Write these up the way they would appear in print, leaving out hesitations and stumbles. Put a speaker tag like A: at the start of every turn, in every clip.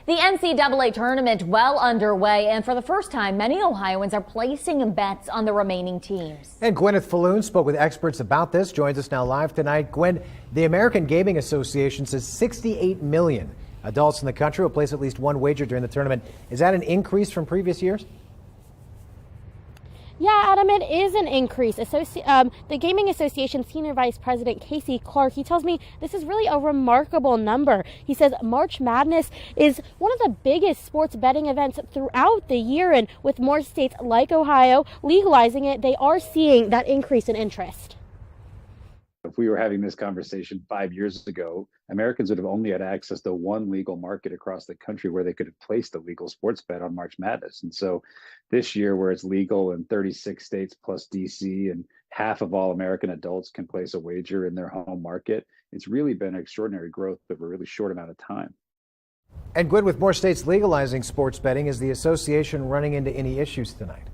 A: The NCAA tournament well underway, and for the first time, many Ohioans are placing bets on the remaining teams.
B: And Gwyneth Falloon spoke with experts about this, joins us now live tonight. Gwen, the American Gaming Association says 68 million adults in the country will place at least one wager during the tournament. Is that an increase from previous years?
C: Yeah, Adam, it is an increase. The Gaming Association Senior Vice President Casey Clark, he tells me this is really a remarkable number. He says March Madness is one of the biggest sports betting events throughout the year, and with more states like Ohio legalizing it, they are seeing that increase in interest.
D: If we were having this conversation 5 years ago, Americans would have only had access to one legal market across the country where they could have placed a legal sports bet on March Madness. And so this year, where it's legal in 36 states plus DC, and half of all American adults can place a wager in their home market, it's really been extraordinary growth over a really short amount of time.
B: And Gwen, with more states legalizing sports betting, is the association running into any issues tonight?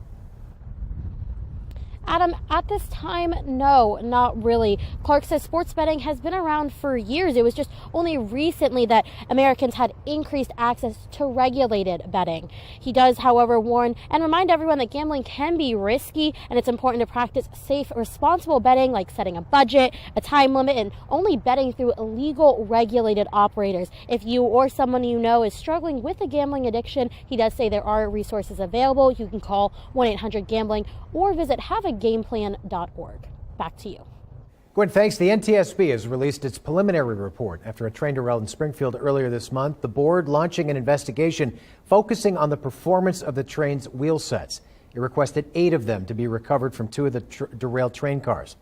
C: Adam, at this time, no, not really. Clark says sports betting has been around for years. It was just only recently that Americans had increased access to regulated betting. He does, however, warn and remind everyone that gambling can be risky, and it's important to practice safe, responsible betting, like setting a budget, a time limit, and only betting through illegal regulated operators. If you or someone you know is struggling with a gambling addiction, he does say there are resources available. You can call 1-800-GAMBLING or visit haveagameplan.org. Back to you.
B: Gwen, thanks. The NTSB has released its preliminary report after a train derailed in Springfield earlier this month. The board launching an investigation focusing on the performance of the train's wheel sets. It requested 8 of them to be recovered from 2 of the derailed train cars.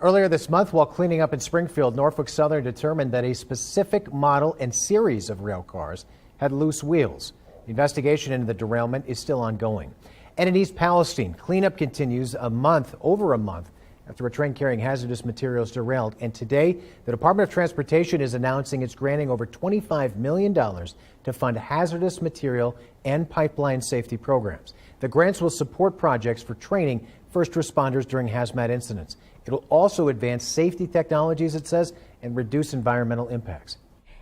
B: Earlier this month, while cleaning up in Springfield, Norfolk Southern determined that a specific model and series of rail cars had loose wheels. The investigation into the derailment is still ongoing. And in East Palestine, cleanup continues over a month after a train carrying hazardous materials derailed. And today, the Department of Transportation is announcing it's granting over $25 million to fund hazardous material and pipeline safety programs. The grants will support projects for training first responders during hazmat incidents. It'll also advance safety technologies, it says, and reduce environmental impacts.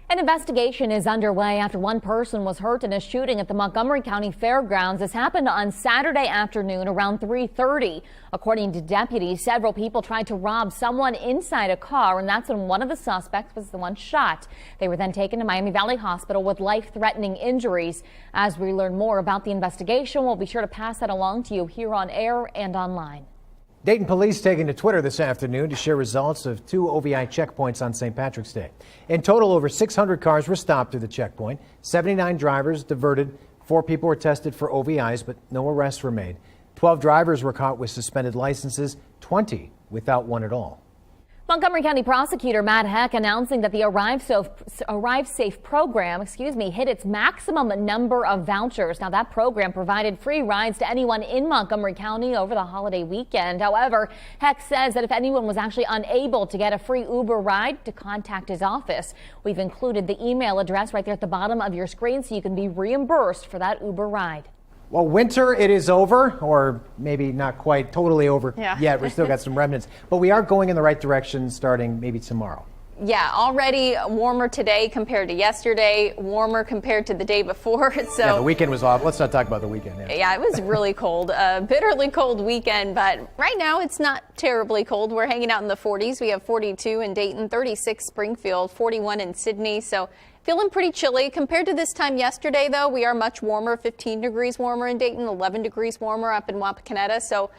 A: An investigation is underway after one person was hurt in a shooting at the Montgomery County Fairgrounds. This happened on Saturday afternoon around 3:30. According to deputies, several people tried to rob someone inside a car, and that's when one of the suspects was the one shot. They were then taken to Miami Valley Hospital with life-threatening injuries. As we learn more about the investigation, we'll be sure to pass that along to you here on air and online.
B: Dayton police taking to Twitter this afternoon to share results of 2 OVI checkpoints on St. Patrick's Day. In total, over 600 cars were stopped through the checkpoint, 79 drivers diverted, 4 people were tested for OVIs, but no arrests were made. 12 drivers were caught with suspended licenses, 20 without one at all.
A: Montgomery County Prosecutor Matt Heck announcing that the Arrive Safe program, hit its maximum number of vouchers. Now, that program provided free rides to anyone in Montgomery County over the holiday weekend. However, Heck says that if anyone was actually unable to get a free Uber ride, to contact his office. We've included the email address right there at the bottom of your screen so you can be reimbursed for that Uber ride.
B: Well, winter, it is over, or maybe not quite totally over yet. We've still got some remnants, but we are going in the right direction starting maybe tomorrow.
E: Yeah, already warmer today compared to yesterday, warmer compared to the day before. So
B: yeah, the weekend was off. Let's not talk about the weekend.
E: Yeah, it was really cold, bitterly cold weekend, but right now it's not terribly cold. We're hanging out in the 40s. We have 42 in Dayton, 36 Springfield, 41 in Sydney. So feeling pretty chilly compared to this time yesterday, though. We are much warmer, 15 degrees warmer in Dayton, 11 degrees warmer up in Wapakoneta. So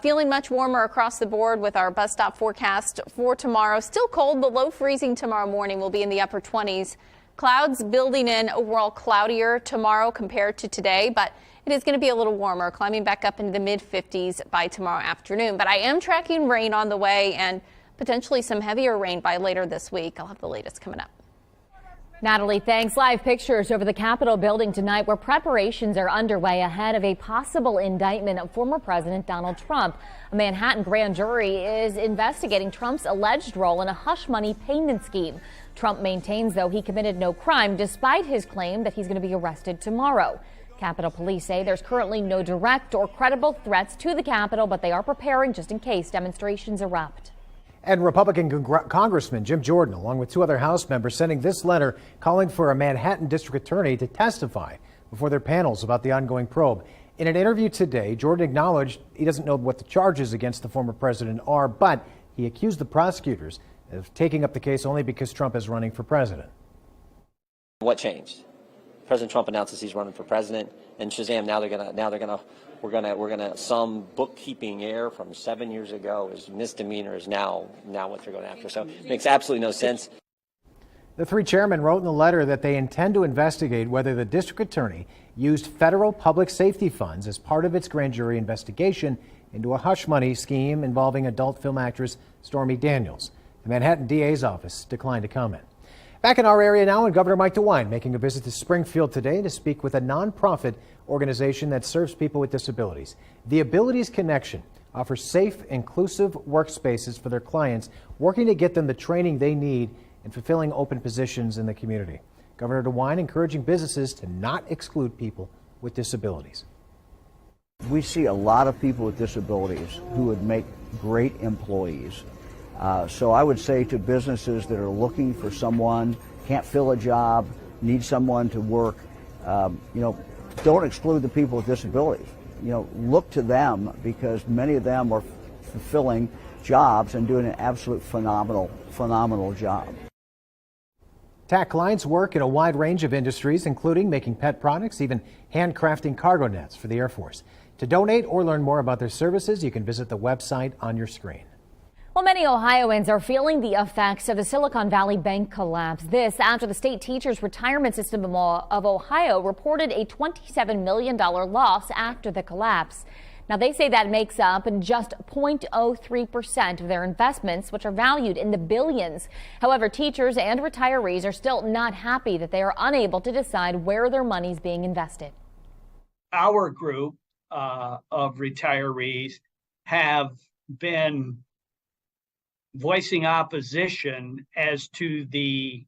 E: feeling much warmer across the board with our bus stop forecast for tomorrow. Still cold, but low freezing tomorrow morning will be in the upper 20s. Clouds building in, overall cloudier tomorrow compared to today, but it is going to be a little warmer, climbing back up into the mid 50s by tomorrow afternoon. But I am tracking rain on the way and potentially some heavier rain by later this week. I'll have the latest coming up.
A: Natalie, thanks. Live pictures over the Capitol building tonight where preparations are underway ahead of a possible indictment of former President Donald Trump. A Manhattan grand jury is investigating Trump's alleged role in a hush money payment scheme. Trump maintains, though, he committed no crime despite his claim that he's going to be arrested tomorrow. Capitol Police say there's currently no direct or credible threats to the Capitol, but they are preparing just in case demonstrations erupt.
B: And Republican Congressman Jim Jordan, along with two other House members, sending this letter calling for a Manhattan district attorney to testify before their panels about the ongoing probe. In an interview today, Jordan acknowledged he doesn't know what the charges against the former president are, but he accused the prosecutors of taking up the case only because Trump is running for president.
F: What changed? President Trump announces he's running for president, and shazam! We're gonna some bookkeeping error from 7 years ago is misdemeanor is now what they're going after. So it makes absolutely no sense.
B: The three chairmen wrote in the letter that they intend to investigate whether the district attorney used federal public safety funds as part of its grand jury investigation into a hush money scheme involving adult film actress Stormy Daniels. The Manhattan DA's office declined to comment. Back in our area now, and Governor Mike DeWine making a visit to Springfield today to speak with a nonprofit organization that serves people with disabilities. The Abilities Connection offers safe, inclusive workspaces for their clients, working to get them the training they need and fulfilling open positions in the community. Governor DeWine encouraging businesses to not exclude people with disabilities.
G: We see a lot of people with disabilities who would make great employees. So I would say to businesses that are looking for someone, can't fill a job, need someone to work, don't exclude the people with disabilities. Look to them because many of them are fulfilling jobs and doing an absolute phenomenal job.
B: TAC clients work in a wide range of industries, including making pet products, even handcrafting cargo nets for the Air Force. To donate or learn more about their services, you can visit the website on your screen.
A: Well, many Ohioans are feeling the effects of the Silicon Valley Bank collapse. This after the state teachers retirement system of Ohio reported a $27 million loss after the collapse. Now, they say that makes up just 0.03% of their investments, which are valued in the billions. However, teachers and retirees are still not happy that they are unable to decide where their money is being invested.
H: Our group of retirees have been voicing opposition as to the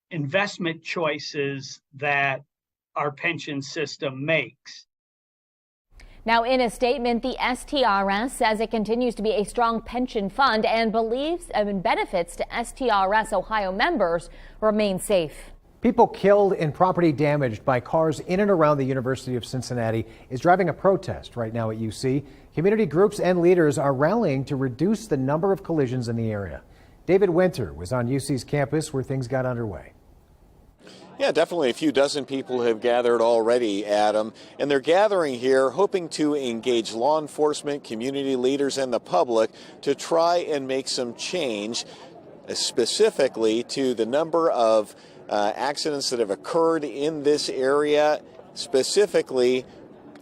H: investment choices that our pension system makes.
A: Now, in a statement, the STRS says it continues to be a strong pension fund and believes benefits to STRS Ohio members remain safe.
B: People killed and property damaged by cars in and around the University of Cincinnati is driving a protest right now at UC. Community groups and leaders are rallying to reduce the number of collisions in the area. David Winter was on UC's campus where things got underway.
I: Yeah, definitely a few dozen people have gathered already, Adam, and they're gathering here hoping to engage law enforcement, community leaders, and the public to try and make some change, specifically to the number of accidents that have occurred in this area, specifically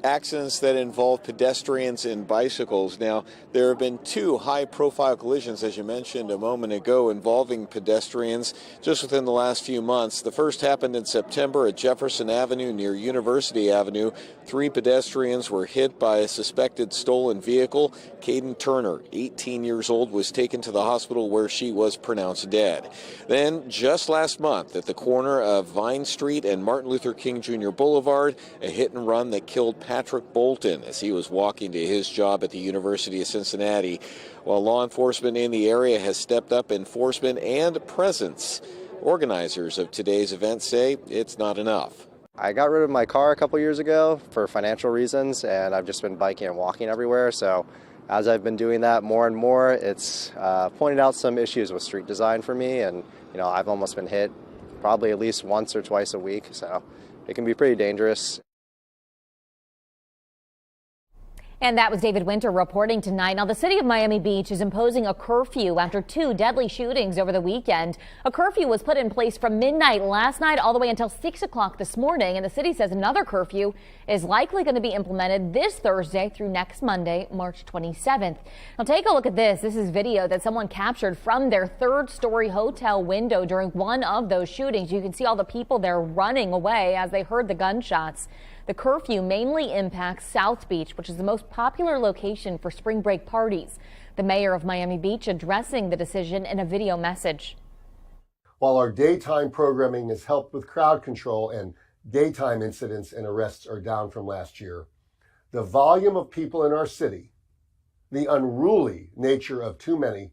I: accidents that involve pedestrians and bicycles. Now, there have been two high-profile collisions, as you mentioned a moment ago, involving pedestrians just within the last few months. The first happened in September at Jefferson Avenue near University Avenue. 3 pedestrians were hit by a suspected stolen vehicle. Caden Turner, 18 years old, was taken to the hospital where she was pronounced dead. Then, just last month, at the corner of Vine Street and Martin Luther King Jr. Boulevard, a hit-and-run that killed Patrick Bolton as he was walking to his job at the University of Cincinnati. While law enforcement in the area has stepped up enforcement and presence, organizers of today's event say it's not enough.
J: I got rid of my car a couple years ago for financial reasons, and I've just been biking and walking everywhere. So as I've been doing that more and more, it's pointed out some issues with street design for me, and I've almost been hit probably at least once or twice a week, so it can be pretty dangerous.
A: And that was David Winter reporting tonight. Now, the city of Miami Beach is imposing a curfew after 2 deadly shootings over the weekend. A curfew was put in place from midnight last night all the way until 6 o'clock this morning. And the city says another curfew is likely going to be implemented this Thursday through next Monday, March 27th. Now, take a look at this. This is video that someone captured from their 3rd-story hotel window during one of those shootings. You can see all the people there running away as they heard the gunshots. The curfew mainly impacts South Beach, which is the most popular location for spring break parties. The mayor of Miami Beach addressing the decision in a video message.
K: While our daytime programming has helped with crowd control and daytime incidents and arrests are down from last year, the volume of people in our city The unruly nature of too many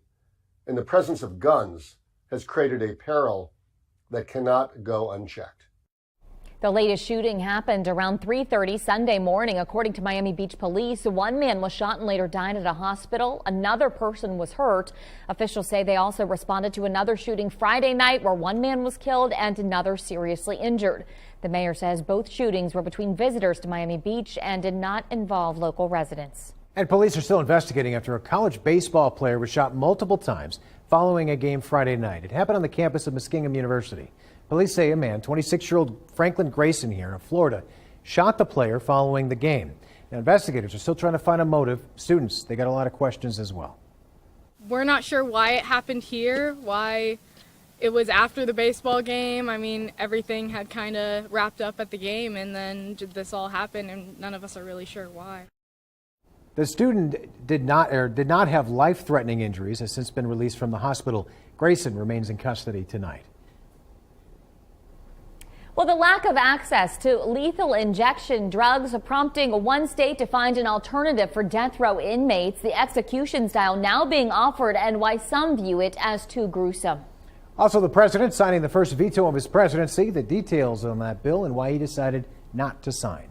K: and the presence of guns has created a peril that cannot go unchecked.
A: The latest shooting happened around 3:30 Sunday morning. According to Miami Beach police, one man was shot and later died at a hospital. Another person was hurt. Officials say they also responded to another shooting Friday night where one man was killed and another seriously injured. The mayor says both shootings were between visitors to Miami Beach and did not involve local residents.
B: And police are still investigating after a college baseball player was shot multiple times following a game Friday night. It happened on the campus of Muskingum University. Police say a man, 26-year-old Franklin Grayson here of Florida, shot the player following the game. Now, investigators are still trying to find a motive. Students, they got a lot of questions as well.
L: We're not sure why it happened here, why it was after the baseball game. I mean, everything had kind of wrapped up at the game, and then this all happened, and none of us are really sure why.
B: The student did not have life-threatening injuries, has since been released from the hospital. Grayson remains in custody tonight.
A: Well, the lack of access to lethal injection drugs prompting one state to find an alternative for death row inmates, the execution style now being offered, and why some view it as too gruesome.
B: Also, the president signing the first veto of his presidency, the details on that bill and why he decided not to sign.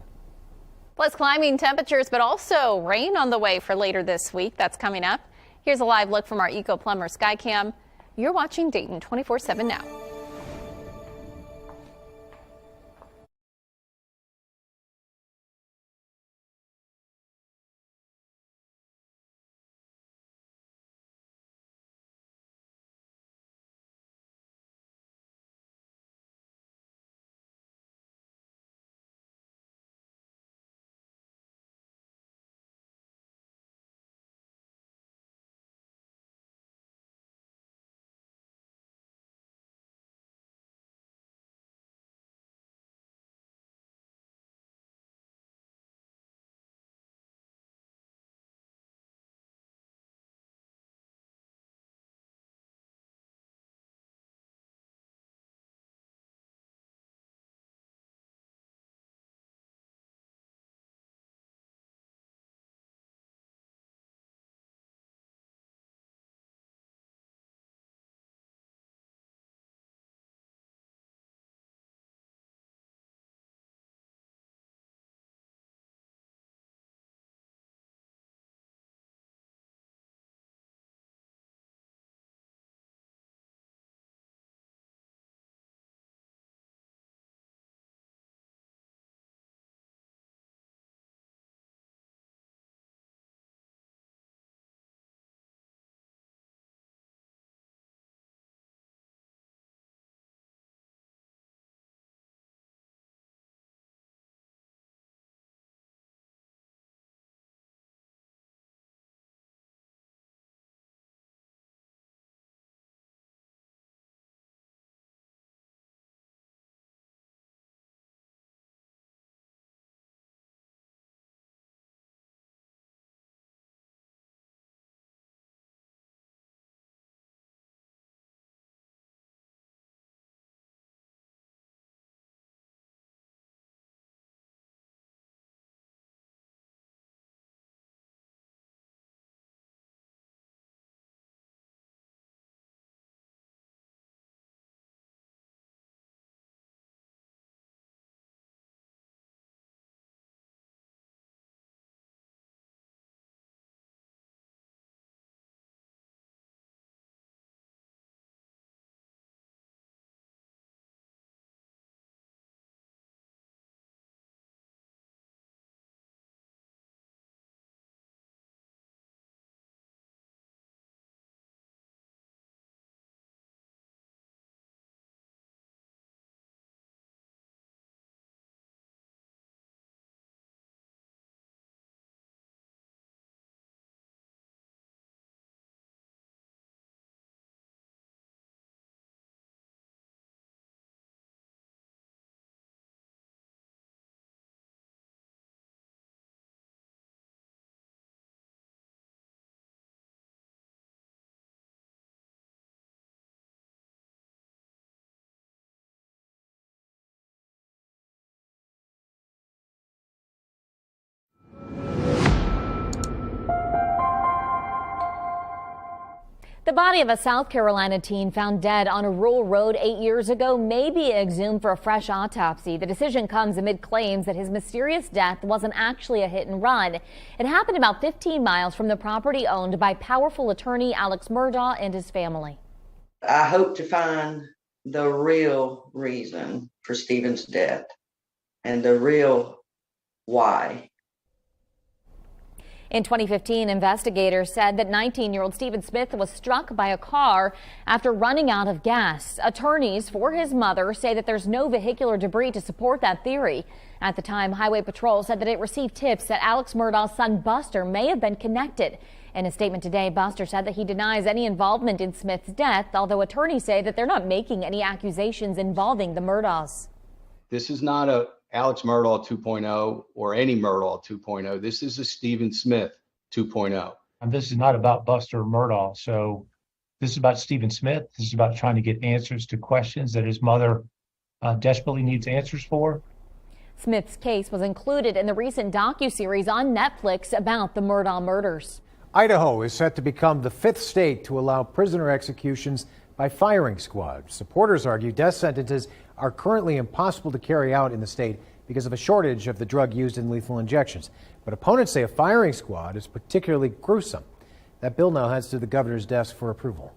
E: Plus climbing temperatures, but also rain on the way for later this week. That's coming up. Here's a live look from our Eco Plumber Skycam. You're watching Dayton 24/7 now.
A: The body of a South Carolina teen found dead on a rural road 8 years ago may be exhumed for a fresh autopsy. The decision comes amid claims that his mysterious death wasn't actually a hit and run. It happened about 15 miles from the property owned by powerful attorney Alex Murdaugh and his family.
M: I hope to find the real reason for Stephen's death and the real why.
A: In 2015, investigators said that 19-year-old Stephen Smith was struck by a car after running out of gas. Attorneys for his mother say that there's no vehicular debris to support that theory. At the time, Highway Patrol said that it received tips that Alex Murdaugh's son Buster may have been connected. In a statement today, Buster said that he denies any involvement in Smith's death, although attorneys say that they're not making any accusations involving the Murdaughs.
N: This is not a Alex Murdaugh 2.0 or any Murdaugh 2.0. This is a Stephen Smith 2.0.
O: And this is not about Buster Murdaugh. So this is about Stephen Smith. This is about trying to get answers to questions that his mother desperately needs answers for.
A: Smith's case was included in the recent docuseries on Netflix about the Murdaugh murders.
B: Idaho is set to become the 5th state to allow prisoner executions by firing squad. Supporters argue death sentences are currently impossible to carry out in the state because of a shortage of the drug used in lethal injections. But opponents say a firing squad is particularly gruesome. That bill now heads to the governor's desk for approval.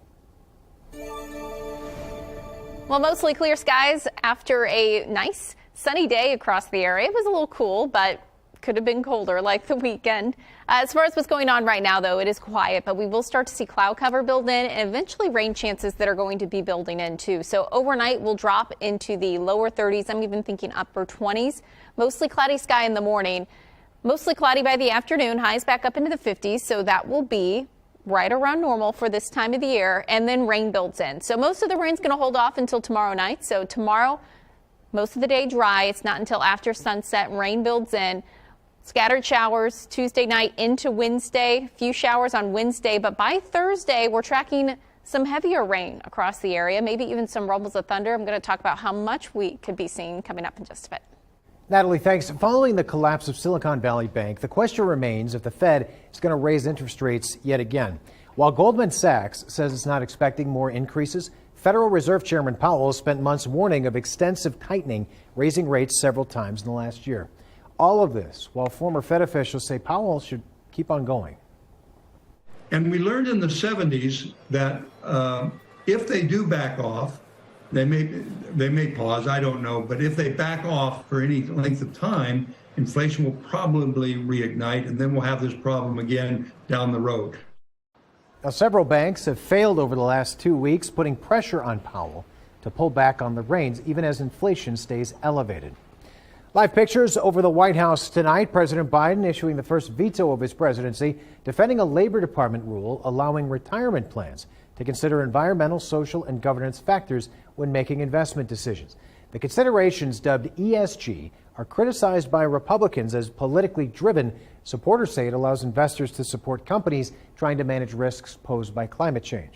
E: Well, mostly clear skies after a nice sunny day across the area. It was a little cool, but could have been colder like the weekend. As far as what's going on right now, though, it is quiet, but we will start to see cloud cover build in and eventually rain chances that are going to be building in too. So overnight we'll drop into the lower 30s. I'm even thinking upper 20s. Mostly cloudy sky in the morning, mostly cloudy by the afternoon, highs back up into the 50s. So that will be right around normal for this time of the year, and then rain builds in. So most of the rain's going to hold off until tomorrow night. So tomorrow, most of the day dry. It's not until after sunset rain builds in. Scattered showers Tuesday night into Wednesday, few showers on Wednesday, but by Thursday, we're tracking some heavier rain across the area, maybe even some rumbles of thunder. I'm going to talk about how much we could be seeing coming up in just a bit.
B: Natalie, thanks. Following the collapse of Silicon Valley Bank, the question remains if the Fed is going to raise interest rates yet again. While Goldman Sachs says it's not expecting more increases, Federal Reserve Chairman Powell spent months warning of extensive tightening, raising rates several times in the last year. All of this while former Fed officials say Powell should keep on going.
P: And we learned in the 70s that if they do back off, they may pause, I don't know, but if they back off for any length of time, inflation will probably reignite, and then we'll have this problem again down the road.
B: Now, several banks have failed over the last 2 weeks, putting pressure on Powell to pull back on the reins, even as inflation stays elevated. Live pictures over the White House tonight. President Biden issuing the first veto of his presidency, defending a Labor Department rule allowing retirement plans to consider environmental, social, and governance factors when making investment decisions. The considerations, dubbed ESG, are criticized by Republicans as politically driven. Supporters say it allows investors to support companies trying to manage risks posed by climate change.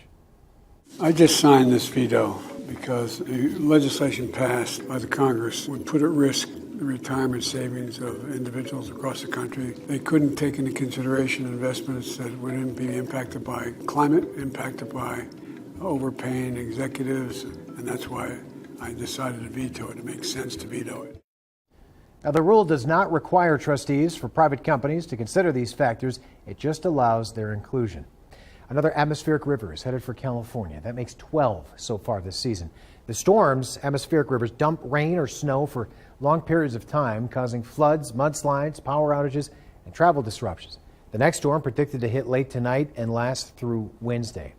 Q: I just signed this veto because the legislation passed by the Congress would put at risk the retirement savings of individuals across the country. They couldn't take into consideration investments that wouldn't be impacted by climate, impacted by overpaying executives, and that's why I decided to veto it. It makes sense to veto it.
B: Now, the rule does not require trustees for private companies to consider these factors. It just allows their inclusion. Another atmospheric river is headed for California. That makes 12 so far this season. The storms, atmospheric rivers, dump rain or snow for long periods of time, causing floods, mudslides, power outages, and travel disruptions. The next storm predicted to hit late tonight and last through Wednesday.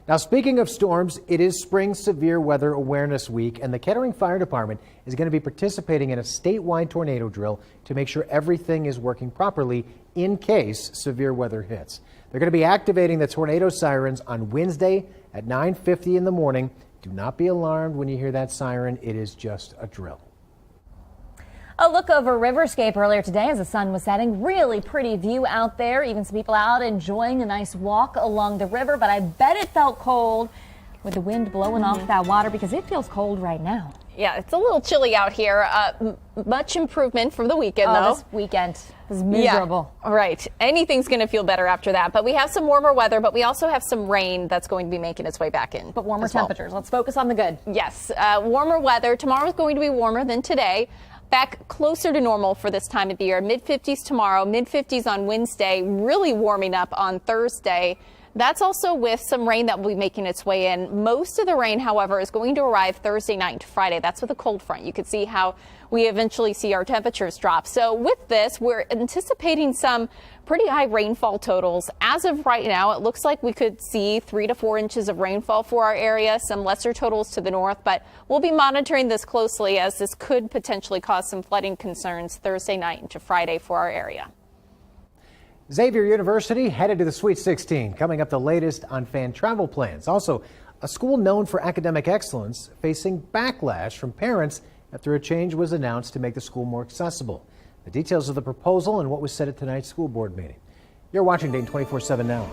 B: Now, speaking of storms, it is Spring Severe Weather Awareness Week, and the Kettering Fire Department is going to be participating in a statewide tornado drill to make sure everything is working properly in case severe weather hits. They're going to be activating the tornado sirens on Wednesday at 9:50 in the morning. Do not be alarmed when you hear that siren. It is just a drill.
A: A look over Riverscape earlier today as the sun was setting. Really pretty view out there. Even some people out enjoying a nice walk along the river. But I bet it felt cold with the wind blowing off that water because it feels cold right now.
E: Yeah, it's a little chilly out here. Much improvement from the weekend, though.
A: This weekend was miserable.
E: Yeah, right. Anything's going to feel better after that. But we have some warmer weather, but we also have some rain that's going to be making its way back in.
A: But warmer temperatures. Let's focus on the good.
E: Yes, warmer weather. Tomorrow is going to be warmer than today. Back closer to normal for this time of the year. Mid-50s tomorrow, mid-50s on Wednesday, really warming up on Thursday. That's also with some rain that will be making its way in. Most of the rain, however, is going to arrive Thursday night to Friday. That's with a cold front. You can see how we eventually see our temperatures drop. So with this, we're anticipating some pretty high rainfall totals. As of right now, it looks like we could see 3 to 4 inches of rainfall for our area, some lesser totals to the north, but we'll be monitoring this closely as this could potentially cause some flooding concerns Thursday night into Friday for our area.
B: Xavier University headed to the Sweet 16. Coming up, the latest on fan travel plans. Also, a school known for academic excellence facing backlash from parents after a change was announced to make the school more accessible. The details of the proposal and what was said at tonight's school board meeting. You're watching Dayton 24/7 now.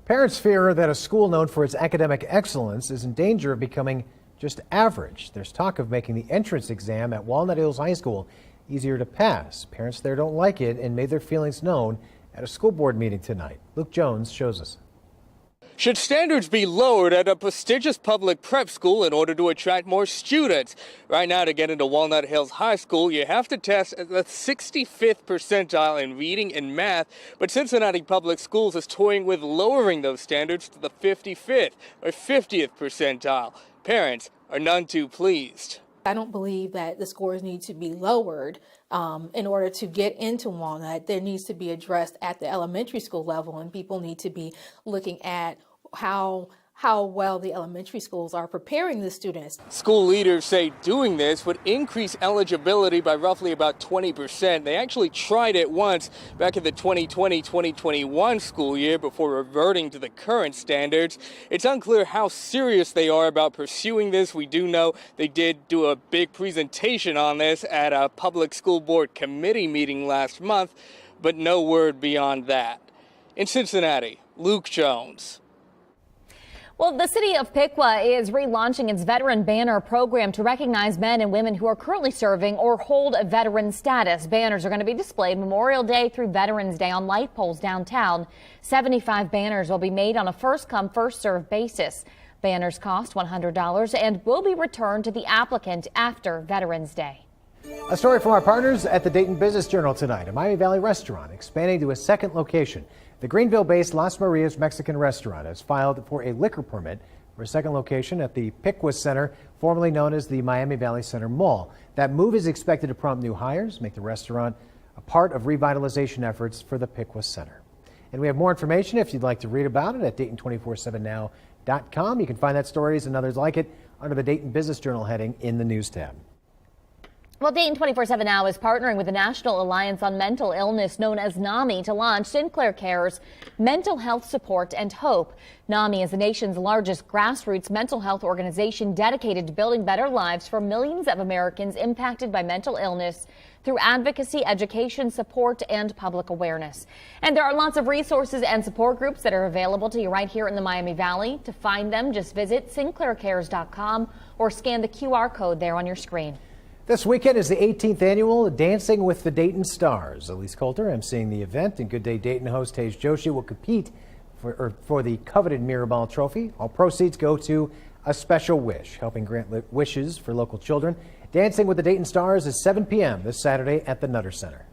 B: Parents fear that a school known for its academic excellence is in danger of becoming just average. There's talk of making the entrance exam at Walnut Hills High School easier to pass. Parents there don't like it and made their feelings known at a school board meeting tonight. Luke Jones shows us.
R: Should standards be lowered at a prestigious public prep school in order to attract more students? Right now, to get into Walnut Hills High School, you have to test at the 65th percentile in reading and math, but Cincinnati Public Schools is toying with lowering those standards to the 55th or 50th percentile. Parents are none too pleased.
S: I don't believe that the scores need to be lowered in order to get into Walnut. There needs to be addressed at the elementary school level, and people need to be looking at how well the elementary schools are preparing the students.
R: School leaders say doing this would increase eligibility by roughly about 20%. They actually tried it once back in the 2020-2021 school year before reverting to the current standards. It's unclear how serious they are about pursuing this. We do know they did do a big presentation on this at a public school board committee meeting last month, but no word beyond that. In Cincinnati, Luke Jones.
A: Well, the city of Piqua is relaunching its Veteran Banner program to recognize men and women who are currently serving or hold a veteran status. Banners are going to be displayed Memorial Day through Veterans Day on light poles downtown. 75 banners will be made on a first-come, first-served basis. Banners cost $100 and will be returned to the applicant after Veterans Day.
B: A story from our partners at the Dayton Business Journal tonight. A Miami Valley restaurant expanding to a second location. The Greenville-based Las Marias Mexican restaurant has filed for a liquor permit for a second location at the Piqua Center, formerly known as the Miami Valley Center Mall. That move is expected to prompt new hires, make the restaurant a part of revitalization efforts for the Piqua Center. And we have more information if you'd like to read about it at Dayton247now.com. You can find that stories and others like it under the Dayton Business Journal heading in the News tab.
A: Well, Dayton 24/7 Now is partnering with the National Alliance on Mental Illness, known as NAMI, to launch Sinclair Care's Mental Health Support and Hope. NAMI is the nation's largest grassroots mental health organization dedicated to building better lives for millions of Americans impacted by mental illness through advocacy, education, support, and public awareness. And there are lots of resources and support groups that are available to you right here in the Miami Valley. To find them, just visit sinclaircares.com or scan the QR code there on your screen.
B: This weekend is the 18th annual Dancing with the Dayton Stars. Elise Coulter emceeing the event, and Good Day Dayton host Tage Joshi will compete for the coveted Mirrorball Trophy. All proceeds go to A Special Wish, helping grant wishes for local children. Dancing with the Dayton Stars is 7 p.m. this Saturday at the Nutter Center.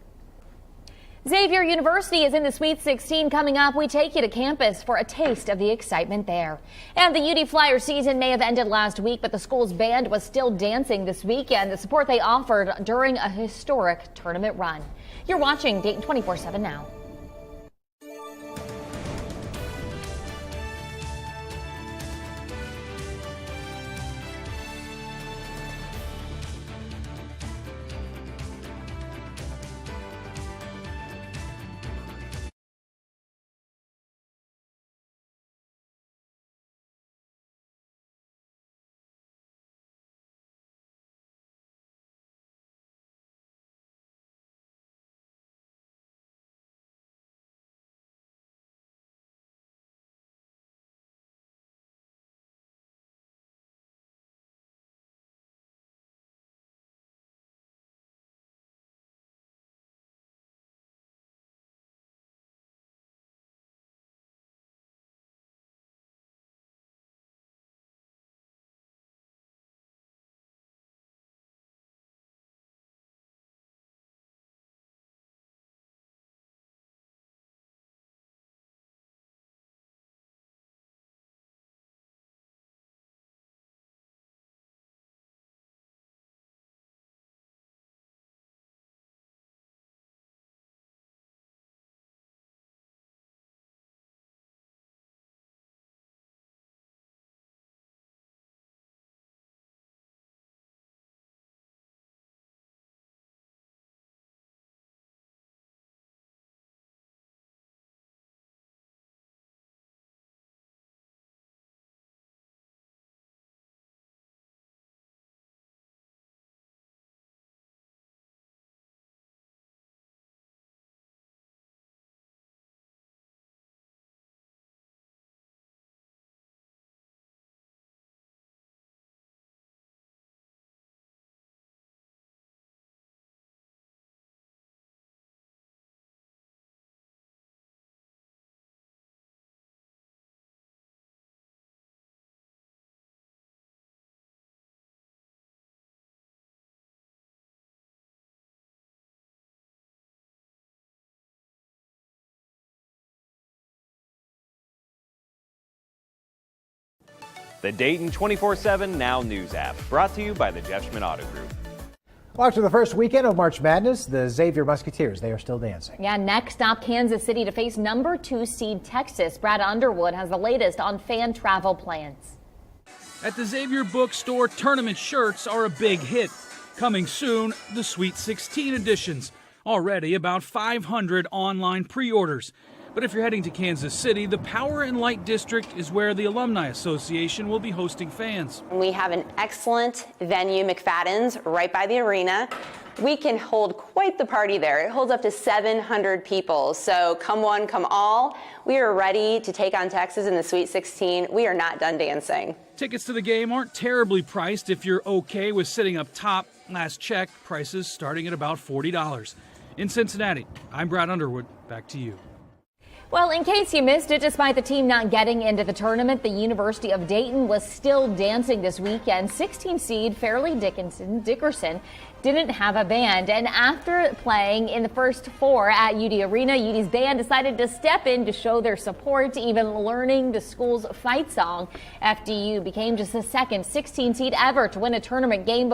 A: Xavier University is in the Sweet 16 coming up. We take you to campus for a taste of the excitement there. And the UD Flyer season may have ended last week, but the school's band was still dancing this weekend, the support they offered during a historic tournament run. You're watching Dayton 24/7 Now.
T: The Dayton 24/7 Now News app, brought to you by the Jeff Schmidt Auto Group.
B: Well, after the first weekend of March Madness, the Xavier Musketeers, they are still dancing.
A: Yeah, next stop Kansas City to face number 2 seed Texas. Brad Underwood has the latest on fan travel plans.
U: At the Xavier bookstore, tournament shirts are a big hit. Coming soon, the Sweet 16 editions. Already about 500 online pre-orders. But if you're heading to Kansas City, the Power and Light District is where the Alumni Association will be hosting fans.
V: We have an excellent venue, McFadden's, right by the arena. We can hold quite the party there. It holds up to 700 people. So come one, come all. We are ready to take on Texas in the Sweet 16. We are not done dancing.
U: Tickets to the game aren't terribly priced if you're okay with sitting up top. Last check, prices starting at about $40. In Cincinnati, I'm Brad Underwood. Back to you.
A: Well, in case you missed it, despite the team not getting into the tournament, the University of Dayton was still dancing this weekend. 16 seed Fairleigh Dickerson didn't have a band, and after playing in the first 4 at UD Arena, UD's band decided to step in to show their support, even learning the school's fight song. FDU became just the second 16 seed ever to win a tournament game before